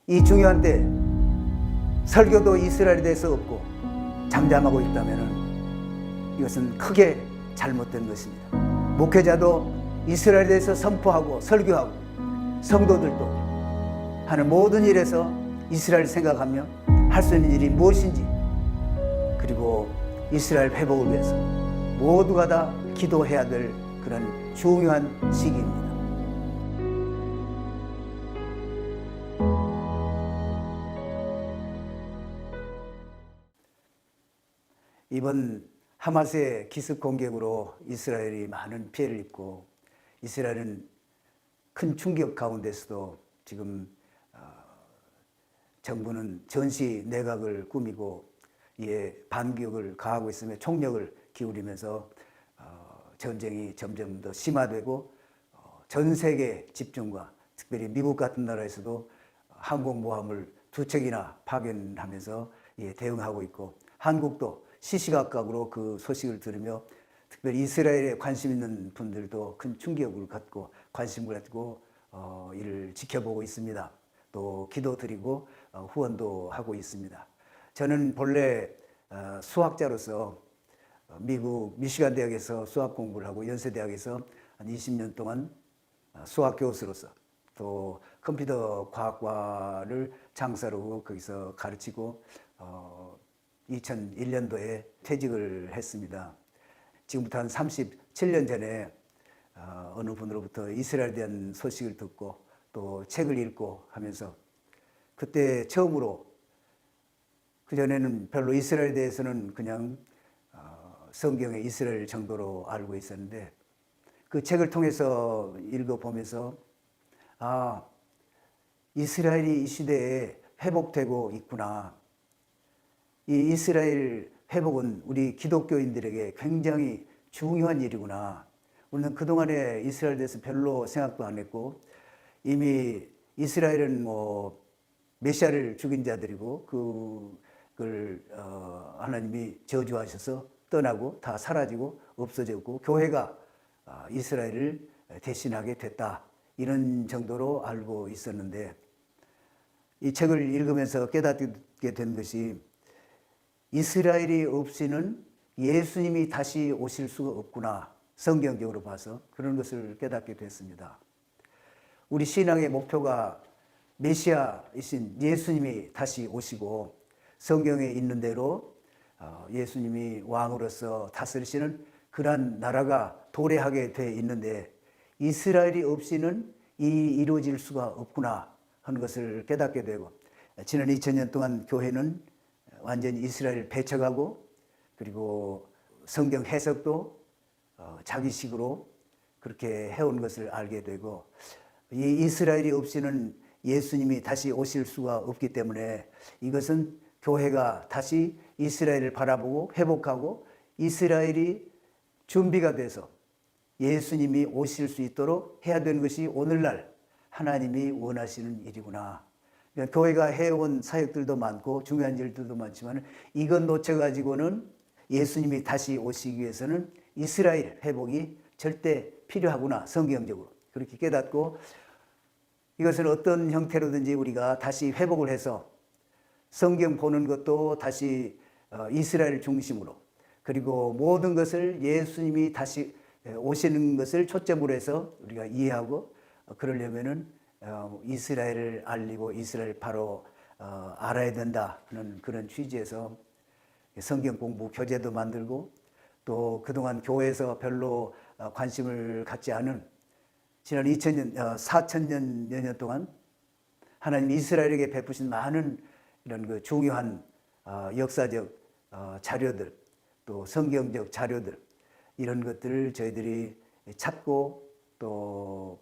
이 중요한 때 설교도 이스라엘에 대해서 없고 잠잠하고 있다면 이것은 크게 잘못된 것입니다. 목회자도 이스라엘에 대해서 선포하고 설교하고 성도들도 하는 모든 일에서 이스라엘 생각하며 할 수 있는 일이 무엇인지, 그리고 이스라엘 회복을 위해서 모두가 다 기도해야 될 그런 중요한 시기입니다. 이번 하마스의 기습 공격으로 이스라엘이 많은 피해를 입고 이스라엘은 큰 충격 가운데서도 지금 정부는 전시 내각을 꾸미고 이에 반격을 가하고 있으며 총력을 기울이면서 전쟁이 점점 더 심화되고 전 세계 집중과 특별히 미국 같은 나라에서도 항공모함을 2척이나 파견하면서 대응하고 있고, 한국도 시시각각으로 그 소식을 들으며 특별히 이스라엘에 관심 있는 분들도 큰 충격을 갖고 관심을 갖고 이를 지켜보고 있습니다. 또 기도드리고 후원도 하고 있습니다. 저는 본래 수학자로서 미국 미시간 대학에서 수학 공부를 하고 연세대학에서 한 20년 동안 수학 교수로서 또 컴퓨터 과학과를 장사로 거기서 가르치고 2001년도에 퇴직을 했습니다. 지금부터 한 37년 전에 어느 분으로부터 이스라엘에 대한 소식을 듣고 또 책을 읽고 하면서 그때 처음으로, 그전에는 별로 이스라엘에 대해서는 그냥 성경의 이스라엘 정도로 알고 있었는데 그 책을 통해서 읽어보면서 이스라엘이 이 시대에 회복되고 있구나. 이 이스라엘 회복은 우리 기독교인들에게 굉장히 중요한 일이구나. 우리는 그동안에 이스라엘에 대해서 별로 생각도 안 했고 이미 이스라엘은 메시아를 죽인 자들이고 그걸 하나님이 저주하셔서 떠나고 다 사라지고 없어졌고 교회가 이스라엘을 대신하게 됐다, 이런 정도로 알고 있었는데 이 책을 읽으면서 깨닫게 된 것이 이스라엘이 없이는 예수님이 다시 오실 수가 없구나, 성경적으로 봐서 그런 것을 깨닫게 됐습니다. 우리 신앙의 목표가 메시아이신 예수님이 다시 오시고 성경에 있는 대로 예수님이 왕으로서 다스리시는 그러한 나라가 도래하게 돼 있는데 이스라엘이 없이는 이루어질 수가 없구나 하는 것을 깨닫게 되고, 지난 2000년 동안 교회는 완전히 이스라엘을 배척하고 그리고 성경 해석도 자기식으로 그렇게 해온 것을 알게 되고, 이 이스라엘이 없이는 예수님이 다시 오실 수가 없기 때문에 이것은 교회가 다시 이스라엘을 바라보고 회복하고 이스라엘이 준비가 돼서 예수님이 오실 수 있도록 해야 되는 것이 오늘날 하나님이 원하시는 일이구나. 그러니까 교회가 해온 사역들도 많고 중요한 일들도 많지만 이것 놓쳐가지고는 예수님이 다시 오시기 위해서는 이스라엘 회복이 절대 필요하구나, 성경적으로 그렇게 깨닫고, 이것을 어떤 형태로든지 우리가 다시 회복을 해서 성경 보는 것도 다시 이스라엘 중심으로, 그리고 모든 것을 예수님이 다시 오시는 것을 초점으로 해서 우리가 이해하고, 그러려면은 이스라엘을 알리고 이스라엘 바로 알아야 된다 하는 그런 취지에서 성경 공부 교재도 만들고, 또 그동안 교회에서 별로 관심을 갖지 않은 지난 2000년, 4000년 동안 하나님 이스라엘에게 베푸신 많은 이런 그 중요한 역사적 자료들, 또 성경적 자료들, 이런 것들을 저희들이 찾고 또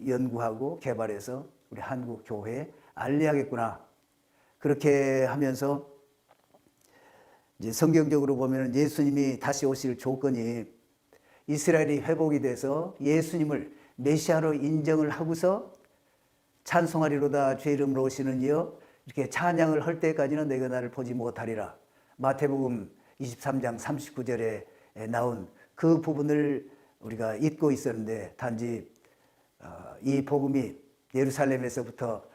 연구하고 개발해서 우리 한국 교회에 알려야겠구나. 그렇게 하면서 이제 성경적으로 보면 예수님이 다시 오실 조건이 이스라엘이 회복이 돼서 예수님을 메시아로 인정을 하고서 찬송하리로다 주의 이름으로 오시는 이여 이렇게 찬양을 할 때까지는 내가 나를 보지 못하리라. 마태복음 23장 39절에 나온 그 부분을 우리가 잊고 있었는데, 단지 이 복음이 예루살렘에서부터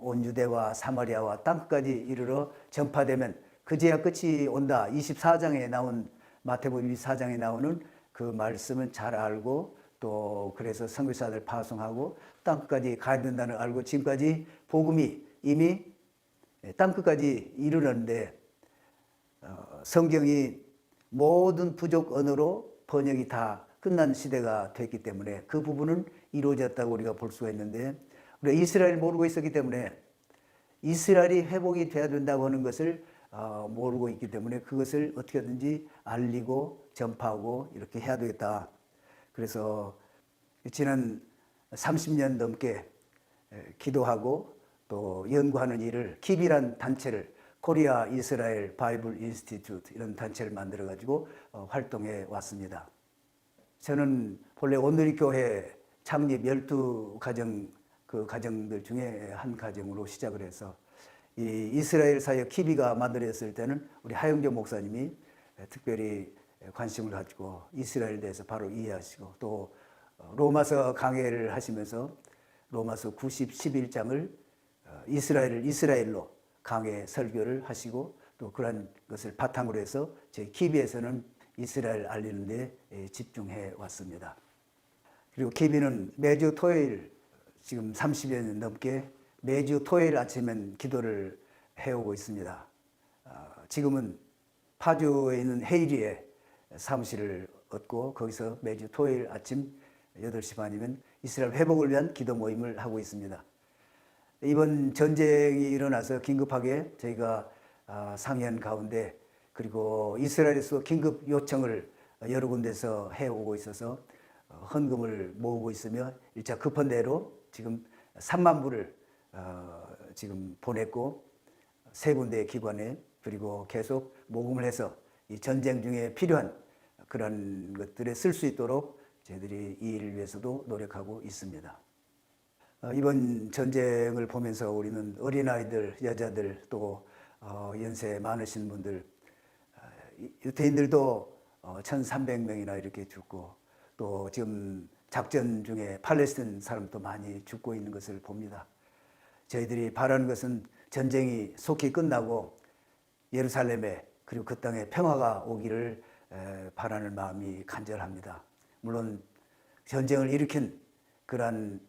온 유대와 사마리아와 땅끝까지 이르러 전파되면 그제야 끝이 온다. 24장에 나온 마태복음 24장에 나오는 그 말씀은 잘 알고 또 그래서 선교사들 파송하고 땅끝까지 가야 된다는 알고 지금까지 복음이 이미 땅끝까지 이르렀는데 성경이 모든 부족 언어로 번역이 다 끝난 시대가 됐기 때문에 그 부분은 이루어졌다고 우리가 볼 수가 있는데 우리가 이스라엘을 모르고 있었기 때문에 이스라엘이 회복이 돼야 된다고 하는 것을 모르고 있기 때문에 그것을 어떻게든지 알리고 전파하고 이렇게 해야 되겠다. 그래서 지난 30년 넘게 기도하고 또 연구하는 일을 킵이란 단체를 코리아 이스라엘 바이블 인스티튜트 이런 단체를 만들어 가지고 활동해 왔습니다. 저는 본래 온누리 교회 창립 12가정 그 가정들 중에 한 가정으로 시작을 해서 이 이스라엘 사역 킵이가 만들어졌을 때는 우리 하영조 목사님이 특별히 관심을 가지고 이스라엘에 대해서 바로 이해하시고 또 로마서 강해를 하시면서 로마서 90, 11장을 이스라엘로 강해 설교를 하시고 또 그런 것을 바탕으로 해서 저희 킵에서는 이스라엘 알리는 데 집중해 왔습니다. 그리고 킵이는 매주 토요일 지금 30여 년 넘게 매주 토요일 아침엔 기도를 해오고 있습니다. 지금은 파주에 있는 헤이리에 사무실을 얻고 거기서 매주 토요일 아침 8시 반이면 이스라엘 회복을 위한 기도 모임을 하고 있습니다. 이번 전쟁이 일어나서 긴급하게 저희가 상현 가운데 그리고 이스라엘에서 긴급 요청을 여러 군데서 해오고 있어서 헌금을 모으고 있으며 일차 급한 대로 지금 3만 불을 지금 보냈고 3군데 기관에 그리고 계속 모금을 해서 이 전쟁 중에 필요한 그런 것들에 쓸 수 있도록 저희들이 이 일을 위해서도 노력하고 있습니다. 이번 전쟁을 보면서 우리는 어린아이들, 여자들 또 연세 많으신 분들 유태인들도 1,300명이나 이렇게 죽고 또 지금 작전 중에 팔레스틴 사람도 많이 죽고 있는 것을 봅니다. 저희들이 바라는 것은 전쟁이 속히 끝나고 예루살렘에 그리고 그 땅에 평화가 오기를 바라는 마음이 간절합니다. 물론 전쟁을 일으킨 그러한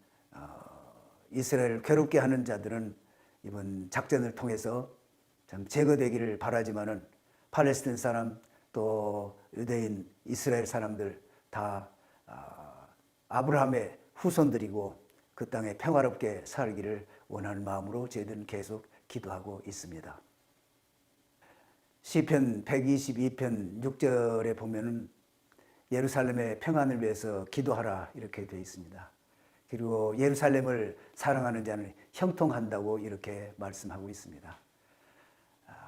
이스라엘을 괴롭게 하는 자들은 이번 작전을 통해서 참 제거되기를 바라지만은 팔레스틴 사람 또 유대인 이스라엘 사람들 다 아브라함의 후손들이고 그 땅에 평화롭게 살기를 원하는 마음으로 저희들은 계속 기도하고 있습니다. 시편 122편 6절에 보면은 예루살렘의 평안을 위해서 기도하라 이렇게 되어 있습니다. 그리고 예루살렘을 사랑하는 자는 형통한다고 이렇게 말씀하고 있습니다.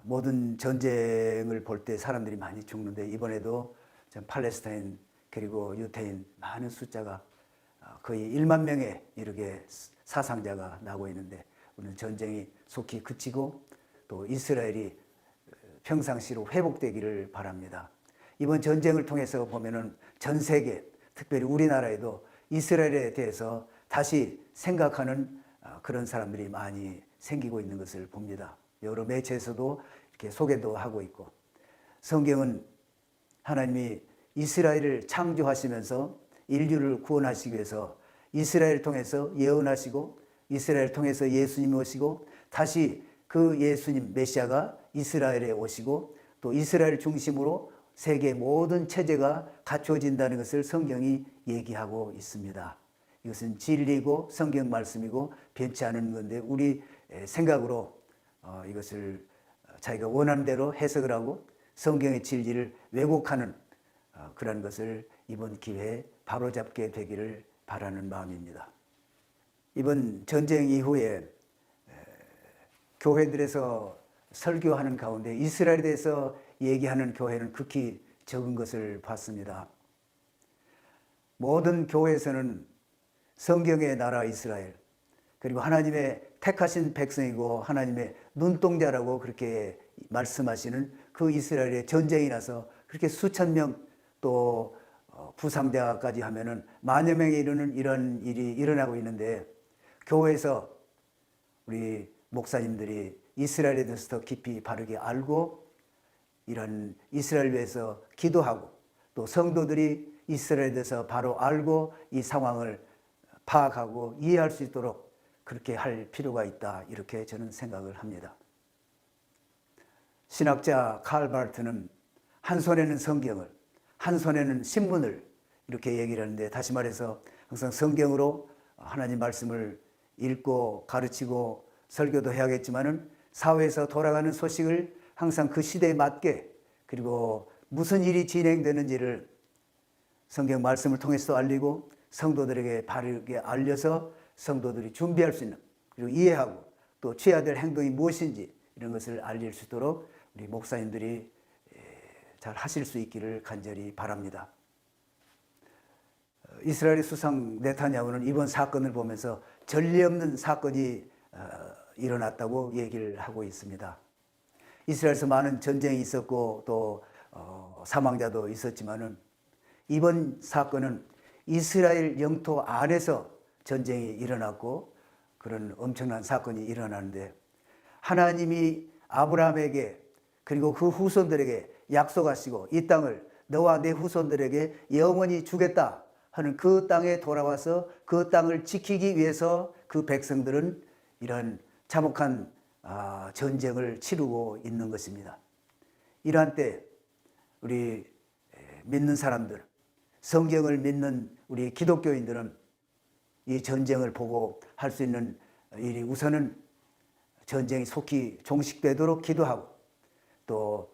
모든 전쟁을 볼 때 사람들이 많이 죽는데 이번에도 팔레스타인 그리고 유태인 많은 숫자가 거의 1만 명에 이르게 사상자가 나고 있는데 우리는 전쟁이 속히 그치고 또 이스라엘이 평상시로 회복되기를 바랍니다. 이번 전쟁을 통해서 보면은 전 세계 특별히 우리나라에도 이스라엘에 대해서 다시 생각하는 그런 사람들이 많이 생기고 있는 것을 봅니다. 여러 매체에서도 이렇게 소개도 하고 있고 성경은 하나님이 이스라엘을 창조하시면서 인류를 구원하시기 위해서 이스라엘을 통해서 예언하시고 이스라엘을 통해서 예수님이 오시고 다시 그 예수님 메시아가 이스라엘에 오시고 또 이스라엘 중심으로 세계 모든 체제가 갖춰진다는 것을 성경이 얘기하고 있습니다. 이것은 진리고 성경 말씀이고 변치 않은 건데 우리 생각으로 이것을 자기가 원하는 대로 해석을 하고 성경의 진리를 왜곡하는 그런 것을 이번 기회에 바로잡게 되기를 바라는 마음입니다. 이번 전쟁 이후에 교회들에서 설교하는 가운데 이스라엘에 대해서 얘기하는 교회는 극히 적은 것을 봤습니다. 모든 교회에서는 성경의 나라 이스라엘 그리고 하나님의 택하신 백성이고 하나님의 눈동자라고 그렇게 말씀하시는 그 이스라엘에 전쟁이 나서 그렇게 수천 명 또 부상자까지 하면은 만여 명에 이르는 이런 일이 일어나고 있는데 교회에서 우리 목사님들이 이스라엘에 대해서 더 깊이 바르게 알고 이런 이스라엘 위해서 기도하고 또 성도들이 이스라엘에 대해서 바로 알고 이 상황을 파악하고 이해할 수 있도록 그렇게 할 필요가 있다, 이렇게 저는 생각을 합니다. 신학자 칼 바르트는 한 손에는 성경을, 한 손에는 신문을 이렇게 얘기를 하는데, 다시 말해서 항상 성경으로 하나님 말씀을 읽고 가르치고 설교도 해야겠지만은 사회에서 돌아가는 소식을 항상 그 시대에 맞게, 그리고 무슨 일이 진행되는지를 성경 말씀을 통해서 알리고 성도들에게 바르게 알려서 성도들이 준비할 수 있는, 그리고 이해하고 또 취해야 될 행동이 무엇인지 이런 것을 알릴 수 있도록 우리 목사님들이 잘 하실 수 있기를 간절히 바랍니다. 이스라엘의 수상 네타냐후는 이번 사건을 보면서 전례 없는 사건이 일어났다고 얘기를 하고 있습니다. 이스라엘에서 많은 전쟁이 있었고 또 사망자도 있었지만은 이번 사건은 이스라엘 영토 안에서 전쟁이 일어났고 그런 엄청난 사건이 일어나는데, 하나님이 아브라함에게 그리고 그 후손들에게 약속하시고 이 땅을 너와 내 후손들에게 영원히 주겠다 하는 그 땅에 돌아와서 그 땅을 지키기 위해서 그 백성들은 이런 참혹한 전쟁을 치르고 있는 것입니다. 이러한 때 우리 믿는 사람들, 성경을 믿는 우리 기독교인들은 이 전쟁을 보고 할 수 있는 일이, 우선은 전쟁이 속히 종식되도록 기도하고 또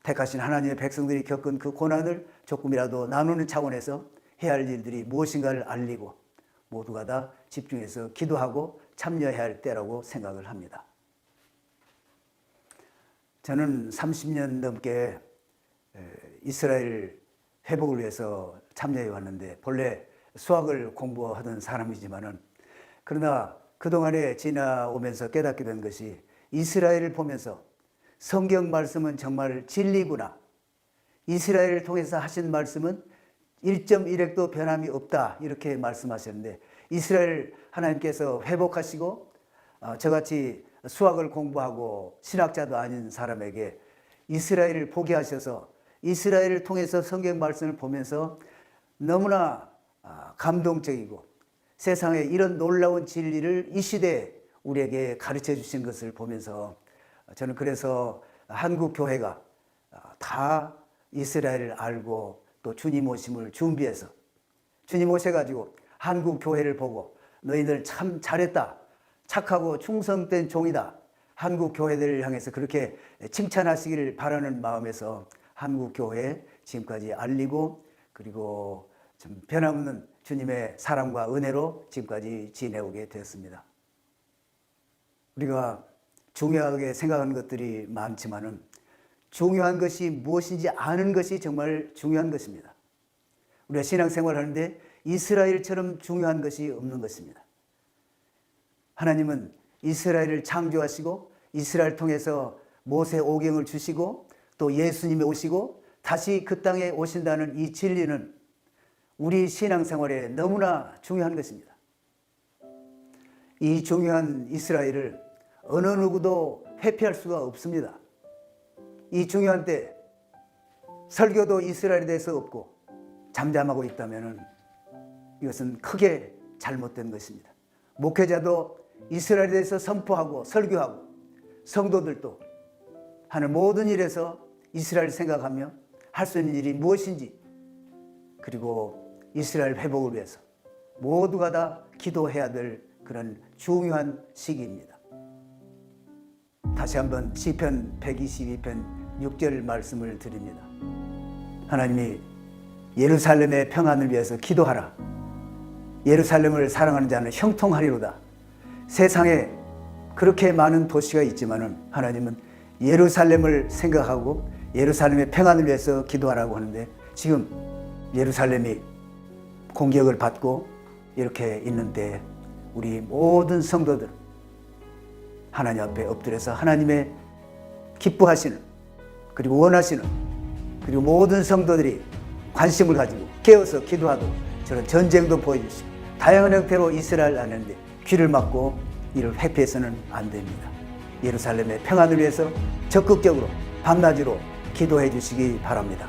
택하신 하나님의 백성들이 겪은 그 고난을 조금이라도 나누는 차원에서 해야 할 일들이 무엇인가를 알리고 모두가 다 집중해서 기도하고 참여해야 할 때라고 생각을 합니다. 저는 30년 넘게 이스라엘 회복을 위해서 참여해 왔는데, 본래 수학을 공부하던 사람이지만은, 그러나 그동안에 지나오면서 깨닫게 된 것이, 이스라엘을 보면서 성경 말씀은 정말 진리구나, 이스라엘을 통해서 하신 말씀은 1.1핵도 변함이 없다, 이렇게 말씀하셨는데, 이스라엘 하나님께서 회복하시고 저같이 수학을 공부하고 신학자도 아닌 사람에게 이스라엘을 보게 하셔서 이스라엘을 통해서 성경 말씀을 보면서 너무나 감동적이고 세상에 이런 놀라운 진리를 이 시대에 우리에게 가르쳐 주신 것을 보면서, 저는 그래서 한국 교회가 다 이스라엘을 알고 또 주님 오심을 준비해서 주님 오셔가지고 한국 교회를 보고 너희들 참 잘했다, 착하고 충성된 종이다, 한국 교회들을 향해서 그렇게 칭찬하시기를 바라는 마음에서 한국 교회에 지금까지 알리고, 그리고 좀 변함없는 주님의 사랑과 은혜로 지금까지 지내오게 되었습니다. 우리가 중요하게 생각하는 것들이 많지만은 중요한 것이 무엇인지 아는 것이 정말 중요한 것입니다. 우리가 신앙생활을 하는데 이스라엘처럼 중요한 것이 없는 것입니다. 하나님은 이스라엘을 창조하시고 이스라엘 통해서 모세 오경을 주시고 또 예수님이 오시고 다시 그 땅에 오신다는 이 진리는 우리 신앙생활에 너무나 중요한 것입니다. 이 중요한 이스라엘을 어느 누구도 회피할 수가 없습니다. 이 중요한 때 설교도 이스라엘에 대해서 없고 잠잠하고 있다면 이것은 크게 잘못된 것입니다. 목회자도 이스라엘에 대해서 선포하고 설교하고 성도들도 하는 모든 일에서 이스라엘을 생각하며 할 수 있는 일이 무엇인지, 그리고 이스라엘 회복을 위해서 모두가 다 기도해야 될 그런 중요한 시기입니다. 다시 한번 시편 122편 6절 말씀을 드립니다. 하나님이 예루살렘의 평안을 위해서 기도하라. 예루살렘을 사랑하는 자는 형통하리로다. 세상에 그렇게 많은 도시가 있지만은 하나님은 예루살렘을 생각하고 예루살렘의 평안을 위해서 기도하라고 하는데, 지금 예루살렘이 공격을 받고 이렇게 있는데 우리 모든 성도들 하나님 앞에 엎드려서 하나님의 기뻐하시는, 그리고 원하시는, 그리고 모든 성도들이 관심을 가지고 깨어서 기도하도록 저런 전쟁도 보여주시고 다양한 형태로 이스라엘 안에 귀를 막고 이를 회피해서는 안 됩니다. 예루살렘의 평안을 위해서 적극적으로 밤낮으로 기도해 주시기 바랍니다.